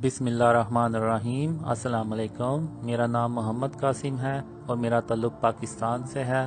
بسم اللہ الرحمن الرحیم۔ السلام علیکم۔ میرا نام محمد قاسم ہے اور میرا تعلق پاکستان سے ہے۔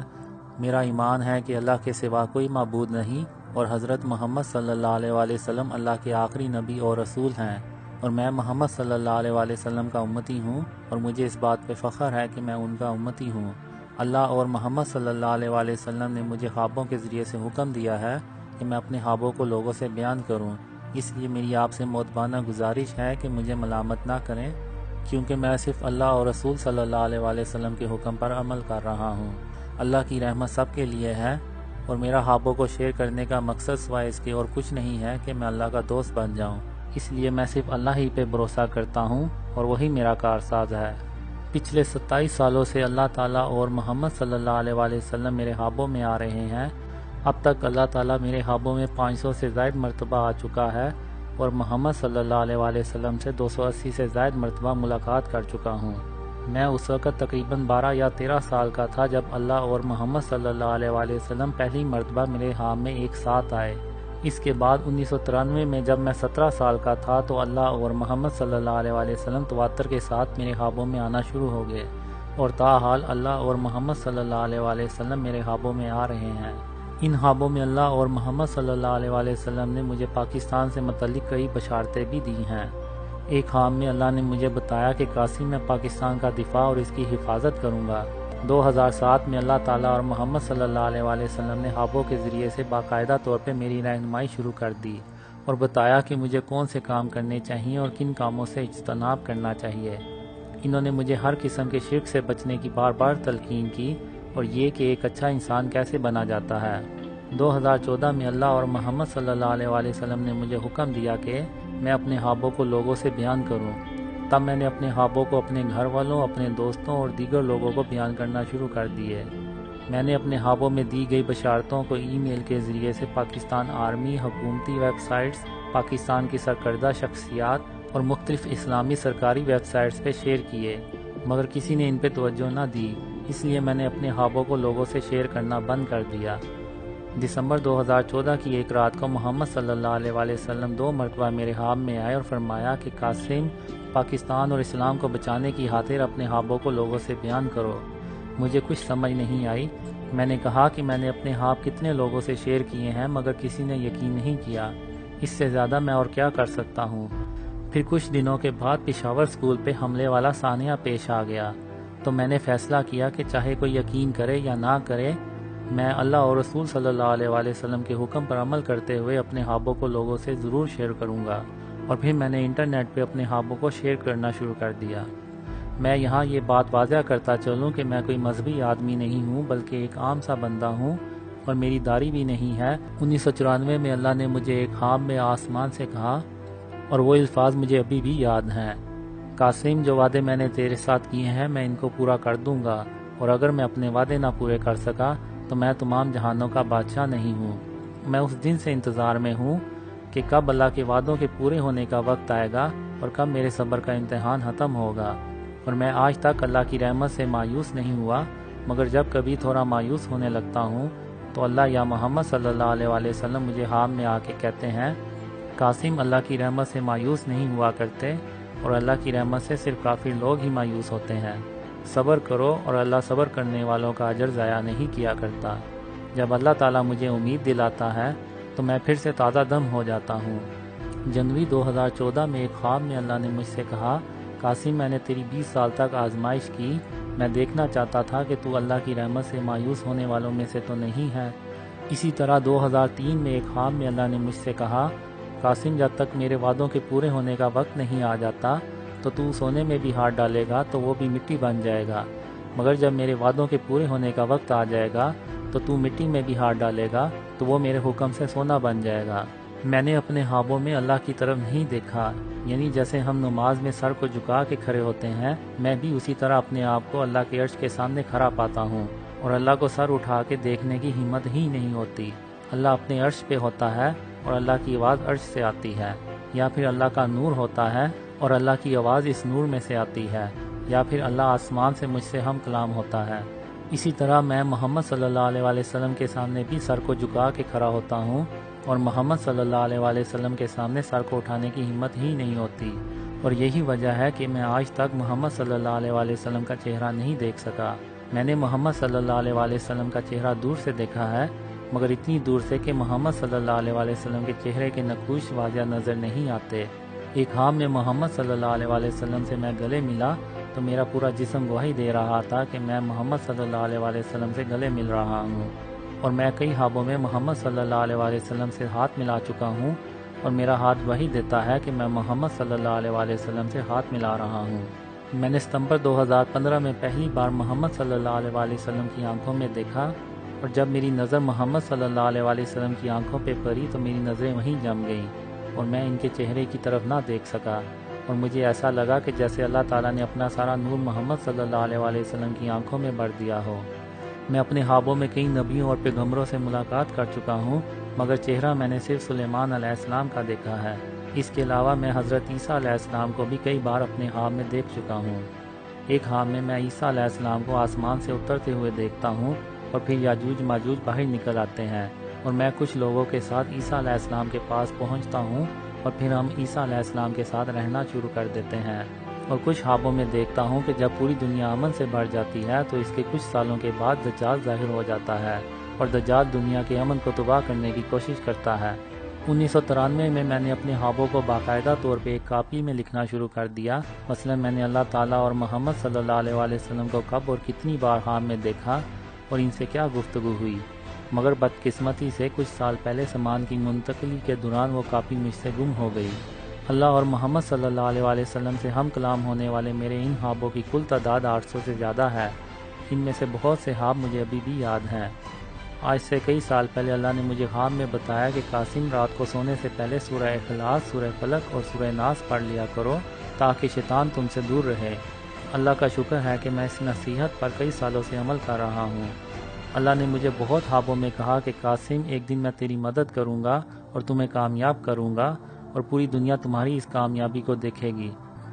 میرا ایمان ہے کہ اللہ کے سوا کوئی معبود نہیں اور حضرت محمد صلی اللہ علیہ وآلہ وسلم اللہ کے آخری نبی اور رسول ہیں، اور میں محمد صلی اللہ علیہ وآلہ وسلم کا امتی ہوں اور مجھے اس بات پہ فخر ہے کہ میں ان کا امتی ہوں۔ اللہ اور محمد صلی اللہ علیہ وآلہ وسلم نے مجھے خوابوں کے ذریعے سے حکم دیا ہے کہ میں اپنے خوابوں کو لوگوں سے بیان کروں، اس لیے میری آپ سے مؤدبانہ گزارش ہے کہ مجھے ملامت نہ کریں، کیونکہ میں صرف اللہ اور رسول صلی اللہ علیہ وآلہ وسلم کے حکم پر عمل کر رہا ہوں۔ اللہ کی رحمت سب کے لیے ہے، اور میرا خوابوں کو شیئر کرنے کا مقصد سوائے اس کے اور کچھ نہیں ہے کہ میں اللہ کا دوست بن جاؤں، اس لیے میں صرف اللہ ہی پہ بھروسہ کرتا ہوں اور وہی میرا کارساز ہے۔ پچھلے 27 سالوں سے اللہ تعالیٰ اور محمد صلی اللہ علیہ وآلہ وسلم میرے خوابوں میں آ رہے ہیں۔ اب تک اللہ تعالیٰ میرے خوابوں میں 500 سے زائد مرتبہ آ چکا ہے، اور محمد صلی اللہ علیہ وآلہ وسلم سے 280 سے زائد مرتبہ ملاقات کر چکا ہوں۔ میں اس وقت تقریباً 12 یا 13 سال کا تھا جب اللہ اور محمد صلی اللہ علیہ وآلہ وسلم پہلی مرتبہ میرے خواب میں ایک ساتھ آئے۔ اس کے بعد 1993 میں جب میں 17 سال کا تھا تو اللہ اور محمد صلی اللہ علیہ وآلہ وسلم تواتر کے ساتھ میرے خوابوں میں آنا شروع ہو گئے، اور تاحال اللہ اور محمد صلی اللہ علیہ وآلہ وسلم میرے خوابوں میں آ رہے ہیں۔ ان خوابوں میں اللہ اور محمد صلی اللہ علیہ وآلہ وسلم نے مجھے پاکستان سے متعلق کئی بشارتیں بھی دی ہیں۔ ایک خواب میں اللہ نے مجھے بتایا کہ قاسم میں پاکستان کا دفاع اور اس کی حفاظت کروں گا۔ 2007 میں اللہ تعالیٰ اور محمد صلی اللہ علیہ وآلہ وسلم نے خوابوں کے ذریعے سے باقاعدہ طور پہ میری رہنمائی شروع کر دی اور بتایا کہ مجھے کون سے کام کرنے چاہیے اور کن کاموں سے اجتناب کرنا چاہیے۔ انہوں نے مجھے ہر قسم کے شرک سے بچنے کی بار بار تلقین کی، اور یہ کہ ایک اچھا انسان کیسے بنا جاتا ہے۔ 2014 میں اللہ اور محمد صلی اللہ علیہ وآلہ وسلم نے مجھے حکم دیا کہ میں اپنے خوابوں کو لوگوں سے بیان کروں۔ تب میں نے اپنے خوابوں کو اپنے گھر والوں، اپنے دوستوں اور دیگر لوگوں کو بیان کرنا شروع کر دیے۔ میں نے اپنے خوابوں میں دی گئی بشارتوں کو ای میل کے ذریعے سے پاکستان آرمی، حکومتی ویب سائٹس، پاکستان کی سرکردہ شخصیات اور مختلف اسلامی سرکاری ویب سائٹس پہ شیئر کیے، مگر کسی نے ان پہ توجہ نہ دی، اس لیے میں نے اپنے خوابوں کو لوگوں سے شیئر کرنا بند کر دیا۔ دسمبر 2014 کی ایک رات کو محمد صلی اللہ علیہ وآلہ وسلم 2 مرتبہ میرے خواب میں آئے اور فرمایا کہ قاسم، پاکستان اور اسلام کو بچانے کی خاطر اپنے خوابوں کو لوگوں سے بیان کرو۔ مجھے کچھ سمجھ نہیں آئی۔ میں نے کہا کہ میں نے اپنے خواب کتنے لوگوں سے شیئر کیے ہیں مگر کسی نے یقین نہیں کیا، اس سے زیادہ میں اور کیا کر سکتا ہوں۔ پھر کچھ دنوں کے بعد پشاور اسکول پہ حملے والا سانحہ پیش آ گیا، تو میں نے فیصلہ کیا کہ چاہے کوئی یقین کرے یا نہ کرے، میں اللہ اور رسول صلی اللہ علیہ وآلہ وسلم کے حکم پر عمل کرتے ہوئے اپنے خوابوں کو لوگوں سے ضرور شیئر کروں گا۔ اور پھر میں نے انٹرنیٹ پہ اپنے خوابوں کو شیئر کرنا شروع کر دیا۔ میں یہاں یہ بات واضح کرتا چلوں کہ میں کوئی مذہبی آدمی نہیں ہوں بلکہ ایک عام سا بندہ ہوں، اور میری داڑھی بھی نہیں ہے۔ 1994 میں اللہ نے مجھے ایک خواب میں آسمان سے کہا، اور وہ الفاظ مجھے ابھی بھی یاد ہیں، قاسم، جو وعدے میں نے تیرے ساتھ کیے ہیں میں ان کو پورا کر دوں گا، اور اگر میں اپنے وعدے نہ پورے کر سکا تو میں تمام جہانوں کا بادشاہ نہیں ہوں۔ میں اس دن سے انتظار میں ہوں کہ کب اللہ کے وعدوں کے پورے ہونے کا وقت آئے گا اور کب میرے صبر کا امتحان ختم ہوگا، اور میں آج تک اللہ کی رحمت سے مایوس نہیں ہوا، مگر جب کبھی تھوڑا مایوس ہونے لگتا ہوں تو اللہ یا محمد صلی اللہ علیہ وآلہ وسلم مجھے خواب میں آ کے کہتے ہیں، قاسم، اللہ کی رحمت سے مایوس نہیں ہوا کرتے، اور اللہ کی رحمت سے صرف کافر لوگ ہی مایوس ہوتے ہیں۔ صبر کرو، اور اللہ صبر کرنے والوں کا اجر ضائع نہیں کیا کرتا۔ جب اللہ تعالیٰ مجھے امید دلاتا ہے تو میں پھر سے تازہ دم ہو جاتا ہوں۔ جنوری 2014 میں ایک خواب میں اللہ نے مجھ سے کہا، قاسم، میں نے تیری 20 سال تک آزمائش کی، میں دیکھنا چاہتا تھا کہ تو اللہ کی رحمت سے مایوس ہونے والوں میں سے تو نہیں ہے۔ اسی طرح 2003 میں ایک خواب میں اللہ نے مجھ سے کہا، قاسم، جب تک میرے وعدوں کے پورے ہونے کا وقت نہیں آ جاتا تو سونے میں بھی ہاتھ ڈالے گا تو وہ بھی مٹی بن جائے گا، مگر جب میرے وعدوں کے پورے ہونے کا وقت آ جائے گا تو مٹی میں بھی ہاتھ ڈالے گا تو وہ میرے حکم سے سونا بن جائے گا۔ میں نے اپنے خوابوں میں اللہ کی طرف نہیں دیکھا، یعنی جیسے ہم نماز میں سر کو جھکا کے کھڑے ہوتے ہیں، میں بھی اسی طرح اپنے آپ کو اللہ کے عرش کے سامنے کھڑا پاتا ہوں، اور اللہ کو سر اٹھا کے دیکھنے کی ہمت ہی نہیں ہوتی۔ اللہ اپنے عرش پہ ہوتا ہے اور اللہ کی آواز عرش سے آتی ہے، یا پھر اللہ کا نور ہوتا ہے اور اللہ کی آواز اس نور میں سے آتی ہے، یا پھر اللہ آسمان سے مجھ سے ہم کلام ہوتا ہے۔ اسی طرح میں محمد صلی اللہ علیہ وآلہ وسلم کے سامنے بھی سر کو جھکا کے کھڑا ہوتا ہوں، اور محمد صلی اللہ علیہ وآلہ وسلم کے سامنے سر کو اٹھانے کی ہمت ہی نہیں ہوتی، اور یہی وجہ ہے کہ میں آج تک محمد صلی اللہ علیہ وآلہ وسلم کا چہرہ نہیں دیکھ سکا۔ میں نے محمد صلی اللہ علیہ وآلہ وسلم کا چہرہ دور سے دیکھا ہے، مگر اتنی دور سے کہ محمد صلی اللہ علیہ وآلہ وسلم کے چہرے کے نقوش واضح نظر نہیں آتے۔ ایک حام میں محمد صلی اللہ علیہ وآلہ وسلم سے میں گلے ملا تو میرا پورا جسم گواہی دے رہا تھا کہ میں محمد صلی اللہ علیہ وآلہ وسلم سے گلے مل رہا ہوں، اور میں کئی حابوں میں محمد صلی اللہ علیہ وآلہ وسلم سے ہاتھ ملا چکا ہوں، اور میرا ہاتھ وہی دیتا ہے کہ میں محمد صلی اللہ علیہ وآلہ وسلم سے ہاتھ ملا رہا ہوں۔ میں نے ستمبر 2015 میں پہلی بار محمد صلی اللہ علیہ وآلہ وسلم کی آنکھوں میں دیکھا، اور جب میری نظر محمد صلی اللہ علیہ وآلہ وسلم کی آنکھوں پہ پڑی تو میری نظریں وہیں جم گئیں، اور میں ان کے چہرے کی طرف نہ دیکھ سکا، اور مجھے ایسا لگا کہ جیسے اللہ تعالیٰ نے اپنا سارا نور محمد صلی اللہ علیہ وآلہ وسلم کی آنکھوں میں بھر دیا ہو۔ میں اپنے خوابوں میں کئی نبیوں اور پیغمبروں سے ملاقات کر چکا ہوں، مگر چہرہ میں نے صرف سلیمان علیہ السلام کا دیکھا ہے۔ اس کے علاوہ میں حضرت عیسیٰ علیہ السلام کو بھی کئی بار اپنے خواب میں دیکھ چکا ہوں۔ ایک خواب میں عیسیٰ علیہ السلام کو آسمان سے اترتے ہوئے دیکھتا ہوں، اور پھر یاجوج ماجوج باہر نکل آتے ہیں، اور میں کچھ لوگوں کے ساتھ عیسیٰ علیہ السلام کے پاس پہنچتا ہوں، اور پھر ہم عیسیٰ علیہ السلام کے ساتھ رہنا شروع کر دیتے ہیں۔ اور کچھ خوابوں میں دیکھتا ہوں کہ جب پوری دنیا امن سے بھر جاتی ہے تو اس کے کچھ سالوں کے بعد دجال ظاہر ہو جاتا ہے، اور دجال دنیا کے امن کو تباہ کرنے کی کوشش کرتا ہے۔ 1993 میں نے اپنے خوابوں کو باقاعدہ طور پہ ایک کاپی میں لکھنا شروع کر دیا۔ مثلا میں نے اللہ تعالیٰ اور محمد صلی اللہ علیہ وآلہ وسلم کو کب اور کتنی بار خواب میں دیکھا، اور ان سے کیا گفتگو ہوئی، مگر بدقسمتی سے کچھ سال پہلے سامان کی منتقلی کے دوران وہ کاپی مجھ سے گم ہو گئی۔ اللہ اور محمد صلی اللہ علیہ وآلہ وسلم سے ہم کلام ہونے والے میرے ان خوابوں کی کل تعداد 800 سے زیادہ ہے۔ ان میں سے بہت سے خواب مجھے ابھی بھی یاد ہیں۔ آج سے کئی سال پہلے اللہ نے مجھے خواب میں بتایا کہ قاسم رات کو سونے سے پہلے سورہ اخلاص، سورہ فلق اور سورہ ناس پڑھ لیا کرو تاکہ شیطان تم سے دور رہے۔ اللہ کا شکر ہے کہ میں اس نصیحت پر کئی سالوں سے عمل کر رہا ہوں۔ اللہ نے مجھے بہت خوابوں میں کہا کہ قاسم، ایک دن میں تیری مدد کروں گا اور تمہیں کامیاب کروں گا، اور پوری دنیا تمہاری اس کامیابی کو دیکھے گی۔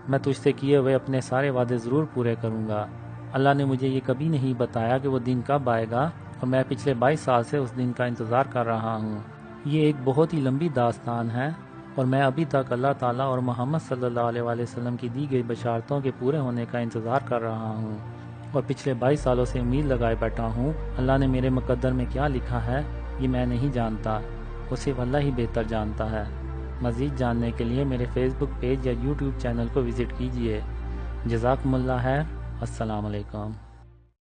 میں تجھ سے کیے ہوئے اپنے سارے وعدے ضرور پورے کروں گا۔ اللہ نے مجھے یہ کبھی نہیں بتایا کہ وہ دن کب آئے گا، اور میں پچھلے 22 سال سے اس دن کا انتظار کر رہا ہوں۔ یہ ایک بہت ہی لمبی داستان ہے، اور میں ابھی تک اللہ تعالیٰ اور محمد صلی اللہ علیہ وآلہ وسلم کی دی گئی بشارتوں کے پورے ہونے کا انتظار کر رہا ہوں، اور پچھلے 22 سالوں سے امید لگائے بیٹھا ہوں۔ اللہ نے میرے مقدر میں کیا لکھا ہے یہ میں نہیں جانتا، وہ صرف اللہ ہی بہتر جانتا ہے۔ مزید جاننے کے لیے میرے فیس بک پیج یا یوٹیوب چینل کو وزٹ کیجیے۔ جزاکم اللہ خیر۔ السلام علیکم۔